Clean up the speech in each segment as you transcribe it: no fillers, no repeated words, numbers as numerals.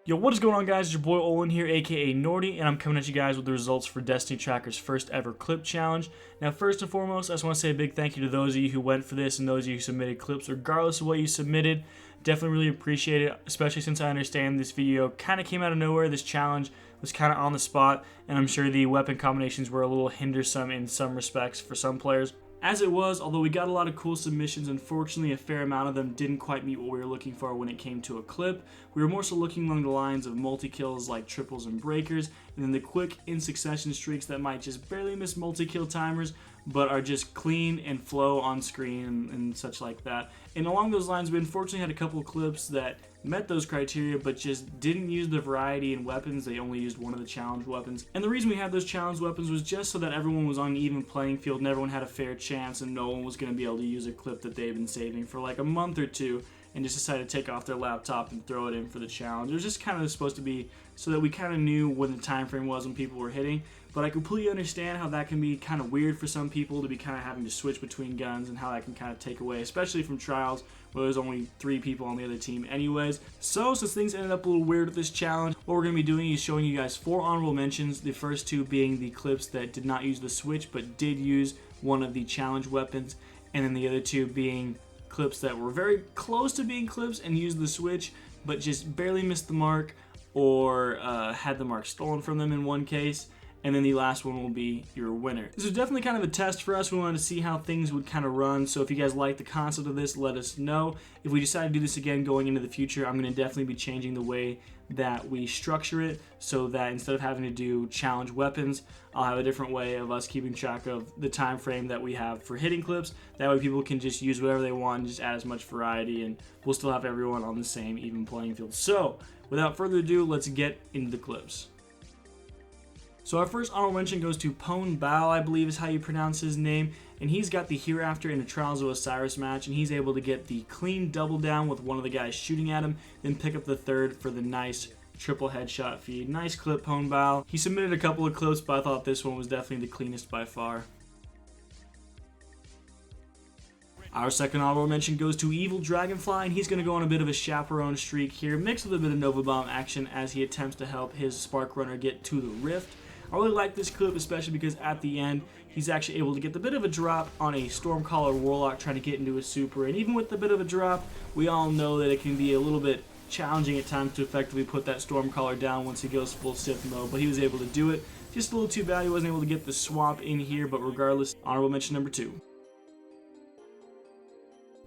Yo, what is going on, guys? It's your boy Olin here, aka Nordy, and I'm coming at you guys with the results for DestinyTracker's first ever clip challenge. Now, first and foremost, I just want to say a big thank you to those of you who went for this and those of you who submitted clips, regardless of what you submitted. Definitely really appreciate it, especially since I understand this video kind of came out of nowhere. This challenge was kind of on the spot, and I'm sure the weapon combinations were a little hindersome in some respects for some players. As it was, although we got a lot of cool submissions, unfortunately a fair amount of them didn't quite meet what we were looking for when it came to a clip. We were more so looking along the lines of multi-kills like triples and breakers, and then the quick in-succession streaks that might just barely miss multi-kill timers, but are just clean and flow on screen and such like that. And along those lines, we unfortunately had a couple of clips that met those criteria, but just didn't use the variety in weapons. They only used one of the challenge weapons. And the reason we had those challenge weapons was just so that everyone was on an even playing field and everyone had a fair chance, and no one was going to be able to use a clip that they've been saving for like a month or two and just decided to take off their laptop and throw it in for the challenge. It was just kind of supposed to be so that we kind of knew when the time frame was when people were hitting. But I completely understand how that can be kind of weird for some people to be kind of having to switch between guns, and how that can kind of take away, especially from trials where there's only 3 people on the other team anyways. So since things ended up a little weird with this challenge, what we're going to be doing is showing you guys 4 honorable mentions. The first 2 being the clips that did not use the switch but did use one of the challenge weapons, and then the other 2 being clips that were very close to being clips and used the switch but just barely missed the mark, or had the mark stolen from them in one case. And then the last one will be your winner. This was definitely kind of a test for us. We wanted to see how things would kind of run. So if you guys like the concept of this, let us know. If we decide to do this again going into the future, I'm going to definitely be changing the way that we structure it, so that instead of having to do challenge weapons, I'll have a different way of us keeping track of the time frame that we have for hitting clips. That way people can just use whatever they want and just add as much variety, and we'll still have everyone on the same even playing field. So without further ado, let's get into the clips. So our first honorable mention goes to Pone Bao, I believe is how you pronounce his name, and he's got the Hereafter in a Trials of Osiris match, and he's able to get the clean double down with one of the guys shooting at him, then pick up the third for the nice triple headshot feed. Nice clip, Pone Bao. He submitted a couple of clips, but I thought this one was definitely the cleanest by far. Our second honorable mention goes to Evil Dragonfly, and he's going to go on a bit of a chaperone streak here, mixed with a bit of Nova Bomb action as he attempts to help his Spark Runner get to the Rift. I really like this clip, especially because at the end, he's actually able to get the bit of a drop on a Stormcaller Warlock trying to get into a super. And even with the bit of a drop, we all know that it can be a little bit challenging at times to effectively put that Stormcaller down once he goes full Sith mode, but he was able to do it. Just a little too bad he wasn't able to get the swap in here, but regardless, honorable mention number 2.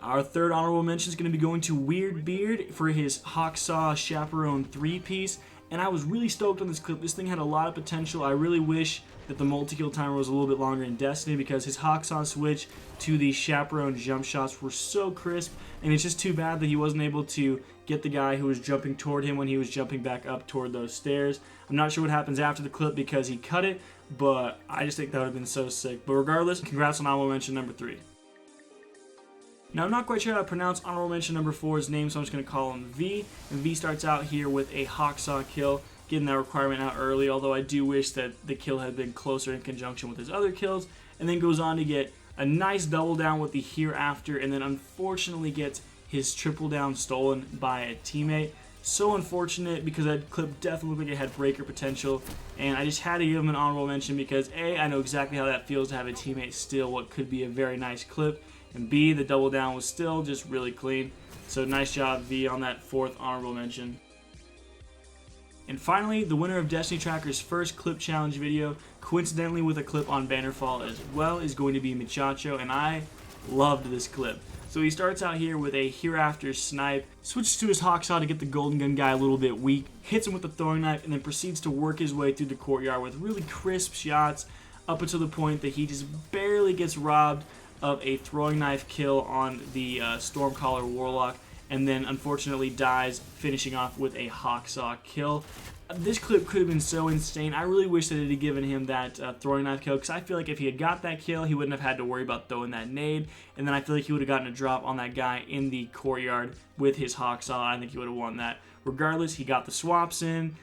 Our third honorable mention is going to be going to Weird Beard for his Hawksaw Chaperone 3-piece. And I was really stoked on this clip. This thing had a lot of potential. I really wish that the multi-kill timer was a little bit longer in Destiny, because his Hawksaw switch to the Chaperone jump shots were so crisp, and it's just too bad that he wasn't able to get the guy who was jumping toward him when he was jumping back up toward those stairs. I'm not sure what happens after the clip because he cut it, but I just think that would have been so sick. But regardless, congrats on honorable mention number 3. Now, I'm not quite sure how to pronounce honorable mention number 4's name, so I'm just going to call him V. And V starts out here with a Hawksaw kill, getting that requirement out early, although I do wish that the kill had been closer in conjunction with his other kills. And then goes on to get a nice double down with the Hereafter, and then unfortunately gets his triple down stolen by a teammate. So unfortunate, because that clip definitely looked like it had breaker potential, and I just had to give him an honorable mention because A, I know exactly how that feels to have a teammate steal what could be a very nice clip, and B, the double down was still just really clean. So nice job, V, on that 4th honorable mention. And finally, the winner of DestinyTracker's first clip challenge video, coincidentally with a clip on Bannerfall as well, is going to be Michacho, and I loved this clip. So he starts out here with a Hereafter snipe, switches to his Hawksaw to get the Golden Gun guy a little bit weak, hits him with the throwing knife, and then proceeds to work his way through the courtyard with really crisp shots up until the point that he just barely gets robbed of a throwing knife kill on the Stormcaller Warlock, and then unfortunately dies, finishing off with a Hawksaw kill. This clip could have been so insane. I really wish that it had given him that throwing knife kill, because I feel like if he had got that kill, he wouldn't have had to worry about throwing that nade, and then I feel like he would have gotten a drop on that guy in the courtyard with his Hawksaw. I think he would have won that. Regardless, he got the swaps in,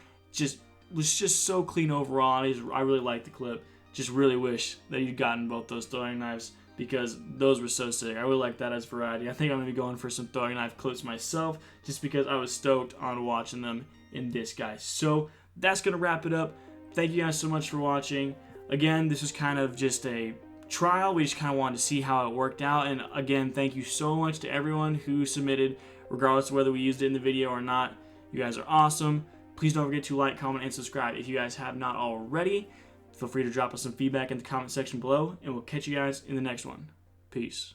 was just so clean overall. I really like the clip. Just really wish that he'd gotten both those throwing knives, because those were so sick. I really like that as variety. I think I'm going to be going for some throwing knife clips myself, just because I was stoked on watching them in this, guys. So that's going to wrap it up. Thank you guys so much for watching. Again, this was kind of just a trial. We just kind of wanted to see how it worked out. And again, thank you so much to everyone who submitted, regardless of whether we used it in the video or not. You guys are awesome. Please don't forget to like, comment, and subscribe if you guys have not already. Feel free to drop us some feedback in the comment section below, and we'll catch you guys in the next one. Peace.